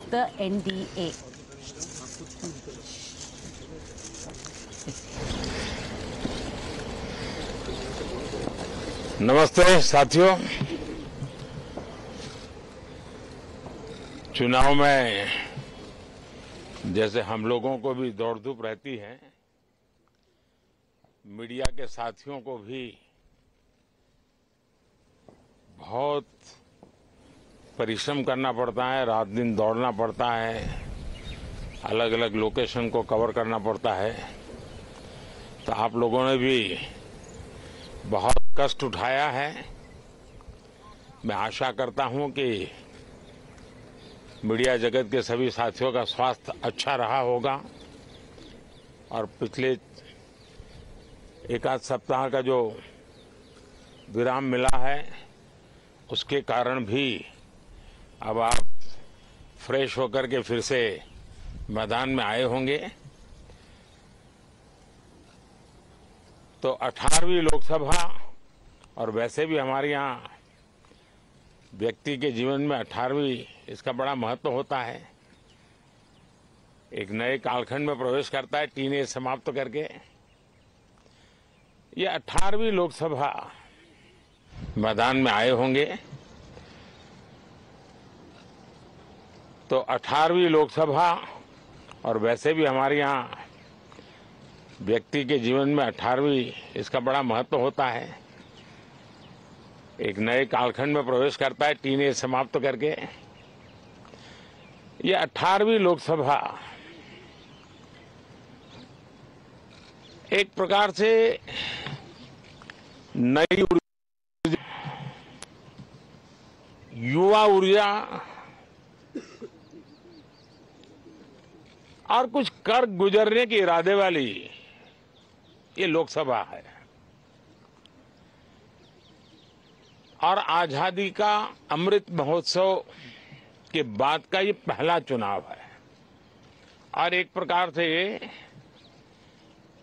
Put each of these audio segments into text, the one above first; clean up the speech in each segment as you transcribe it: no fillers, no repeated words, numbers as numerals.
the NDA. नमस्ते साथियों। चुनाव में जैसे हम लोगों को भी दौड़ धूप रहती है, मीडिया के साथियों को भी बहुत परिश्रम करना पड़ता है, रात दिन दौड़ना पड़ता है, अलग अलग लोकेशन को कवर करना पड़ता है। तो आप लोगों ने भी बहुत कष्ट उठाया है। मैं आशा करता हूं कि मीडिया जगत के सभी साथियों का स्वास्थ्य अच्छा रहा होगा और पिछले एक आध सप्ताह का जो विराम मिला है उसके कारण भी अब आप फ्रेश होकर के फिर से मैदान में आए होंगे। तो 18वीं लोकसभा, और वैसे भी हमारे यहाँ व्यक्ति के जीवन में 18वीं इसका बड़ा महत्व होता है। एक नए कालखंड में प्रवेश करता है, टीनेज समाप्त करके। ये 18वीं लोकसभा मैदान में आए होंगे। तो 18वीं लोकसभा, और वैसे भी हमारे यहाँ व्यक्ति के जीवन में 18वीं इसका बड़ा महत्व होता है। एक नए कालखंड में प्रवेश करता है, टीनेज समाप्त करके। ये 18वीं लोकसभा एक प्रकार से नई युवा ऊर्जा और कुछ कर गुजरने के इरादे वाली ये लोकसभा है। और आजादी का अमृत महोत्सव के बाद का ये पहला चुनाव है। और एक प्रकार से ये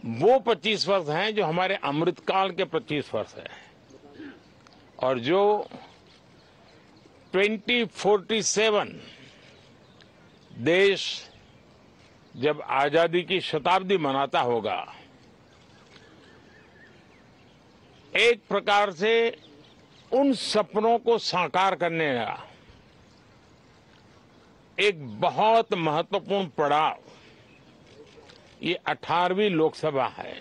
वो 25 वर्ष हैं जो हमारे अमृतकाल के 25 वर्ष है, और जो 2047 देश जब आजादी की शताब्दी मनाता होगा, एक प्रकार से उन सपनों को साकार करने का एक बहुत महत्वपूर्ण पड़ाव ये 18वीं लोकसभा है।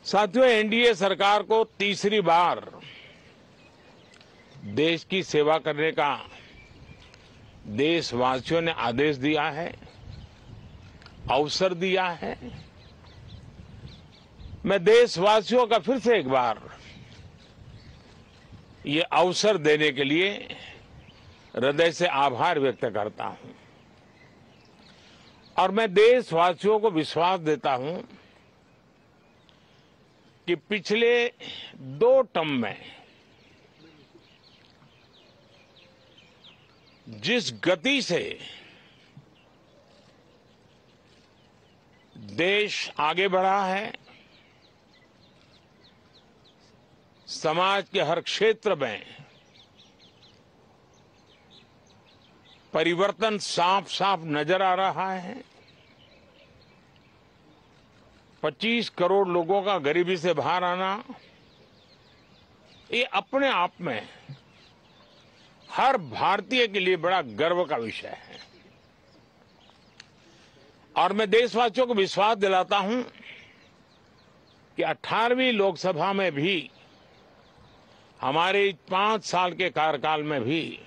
साथियों, एनडीए सरकार को तीसरी बार देश की सेवा करने का देशवासियों ने आदेश दिया है, अवसर दिया है। मैं देशवासियों का फिर से एक बार ये अवसर देने के लिए हृदय से आभार व्यक्त करता हूं। और मैं देशवासियों को विश्वास देता हूं कि पिछले 2 टर्म में जिस गति से देश आगे बढ़ा है, समाज के हर क्षेत्र में परिवर्तन साफ साफ नजर आ रहा है। 25 करोड़ लोगों का गरीबी से बाहर आना, ये अपने आप में हर भारतीय के लिए बड़ा गर्व का विषय है। और मैं देशवासियों को विश्वास दिलाता हूं कि 18वीं लोकसभा में भी, हमारे 5 साल के कार्यकाल में भी,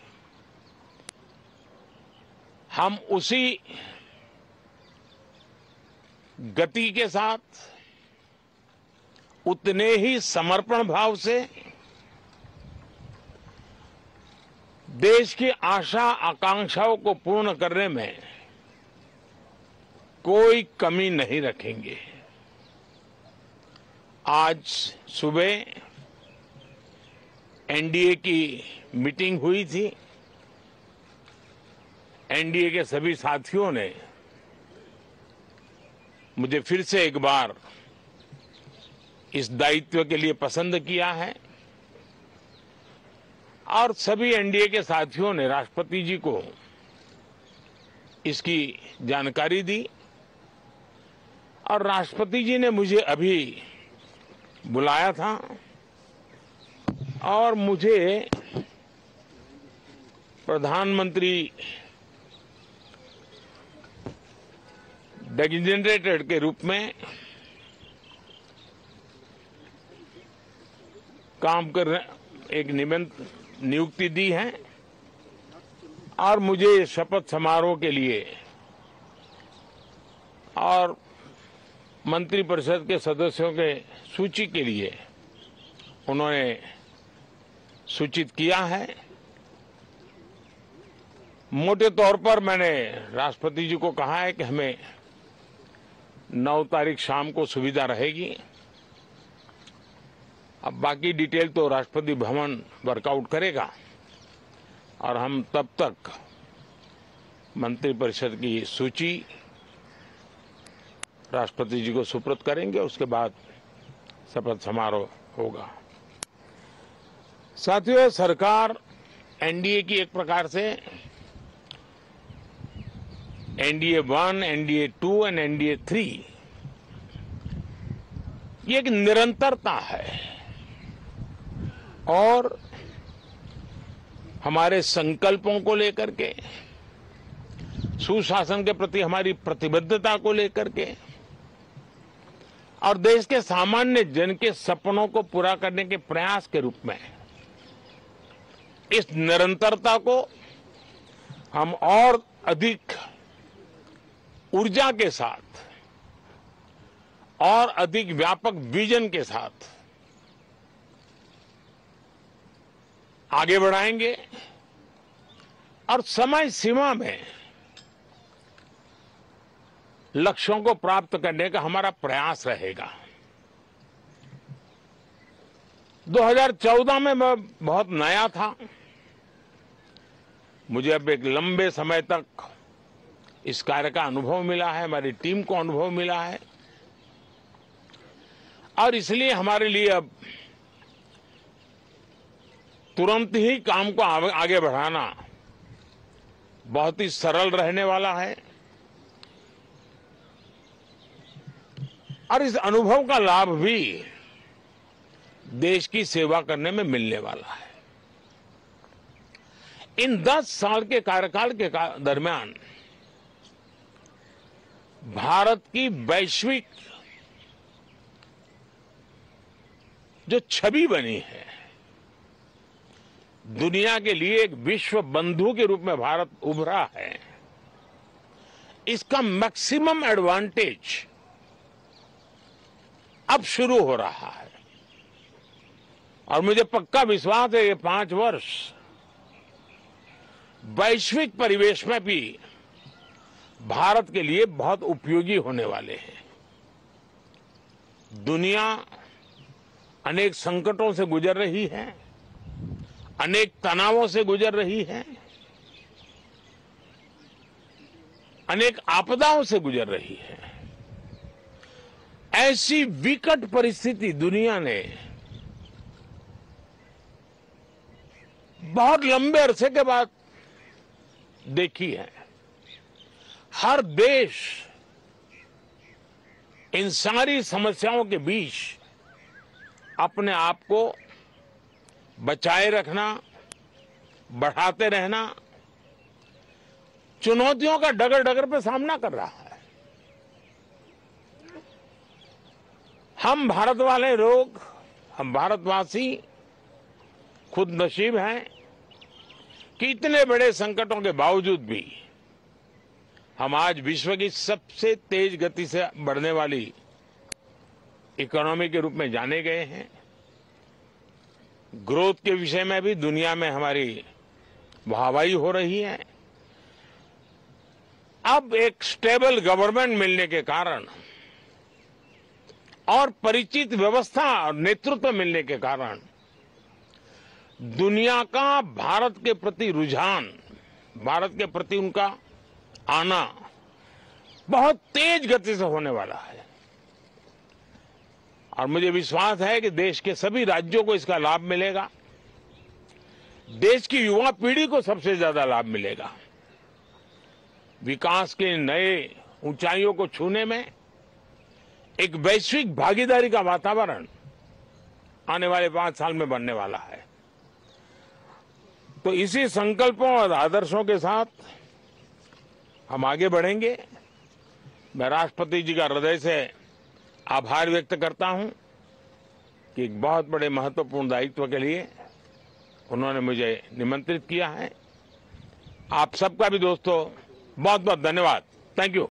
हम उसी गति के साथ, उतने ही समर्पण भाव से देश की आशा आकांक्षाओं को पूर्ण करने में कोई कमी नहीं रखेंगे। आज सुबह एनडीए की मीटिंग हुई थी। एनडीए के सभी साथियों ने मुझे फिर से एक बार इस दायित्व के लिए पसंद किया है। और सभी एनडीए के साथियों ने राष्ट्रपति जी को इसकी जानकारी दी और राष्ट्रपति जी ने मुझे अभी बुलाया था और मुझे प्रधानमंत्री डेजिग्नेटेड के रूप में काम कर एक नियुक्ति दी है और मुझे शपथ समारोह के लिए और मंत्रिपरिषद के सदस्यों के सूची के लिए उन्होंने सूचित किया है। मोटे तौर पर मैंने राष्ट्रपति जी को कहा है कि हमें 9 तारीख शाम को सुविधा रहेगी। अब बाकी डिटेल तो राष्ट्रपति भवन वर्कआउट करेगा और हम तब तक मंत्रिपरिषद की सूची राष्ट्रपति जी को सुपुर्द करेंगे। उसके बाद शपथ समारोह होगा। साथियों, सरकार एनडीए की एक प्रकार से एनडीए 1, एनडीए 2 और एनडीए 3 ये एक निरंतरता है और हमारे संकल्पों को लेकर के, सुशासन के प्रति हमारी प्रतिबद्धता को लेकर के और देश के सामान्य जन के सपनों को पूरा करने के प्रयास के रूप में इस निरंतरता को हम और अधिक ऊर्जा के साथ और अधिक व्यापक विजन के साथ आगे बढ़ाएंगे और समय सीमा में लक्ष्यों को प्राप्त करने का हमारा प्रयास रहेगा। 2014 में मैं बहुत नया था। मुझे अब एक लंबे समय तक इस कार्य का अनुभव मिला है, हमारी टीम को अनुभव मिला है और इसलिए हमारे लिए अब तुरंत ही काम को आगे बढ़ाना बहुत ही सरल रहने वाला है और इस अनुभव का लाभ भी देश की सेवा करने में मिलने वाला है। इन 10 साल के कार्यकाल के दरमियान भारत की वैश्विक जो छवि बनी है, दुनिया के लिए एक विश्व बंधु के रूप में भारत उभरा है, इसका मैक्सिमम एडवांटेज अब शुरू हो रहा है और मुझे पक्का विश्वास है ये 5 वर्ष वैश्विक परिवेश में भी भारत के लिए बहुत उपयोगी होने वाले हैं। दुनिया अनेक संकटों से गुजर रही है, अनेक तनावों से गुजर रही है, अनेक आपदाओं से गुजर रही है। ऐसी विकट परिस्थिति दुनिया ने बहुत लंबे अरसे के बाद देखी है। हर देश इन सारी समस्याओं के बीच अपने आप को बचाए रखना, बढ़ाते रहना, चुनौतियों का डगर डगर पे सामना कर रहा है। हम भारत वाले लोग, हम भारतवासी खुद नसीब हैं कि इतने बड़े संकटों के बावजूद भी हम आज विश्व की सबसे तेज गति से बढ़ने वाली इकोनॉमी के रूप में जाने गए हैं। ग्रोथ के विषय में भी दुनिया में हमारी वाहवाही हो रही है। अब एक स्टेबल गवर्नमेंट मिलने के कारण और परिचित व्यवस्था और नेतृत्व मिलने के कारण दुनिया का भारत के प्रति रुझान, भारत के प्रति उनका आना बहुत तेज गति से होने वाला है और मुझे विश्वास है कि देश के सभी राज्यों को इसका लाभ मिलेगा। देश की युवा पीढ़ी को सबसे ज्यादा लाभ मिलेगा। विकास के नए ऊंचाइयों को छूने में एक वैश्विक भागीदारी का वातावरण आने वाले 5 साल में बनने वाला है। तो इसी संकल्पों और आदर्शों के साथ हम आगे बढ़ेंगे। मैं राष्ट्रपति जी का हृदय से आभार व्यक्त करता हूं कि एक बहुत बड़े महत्वपूर्ण दायित्व के लिए उन्होंने मुझे निमंत्रित किया है। आप सबका भी दोस्तों बहुत बहुत धन्यवाद। Thank you.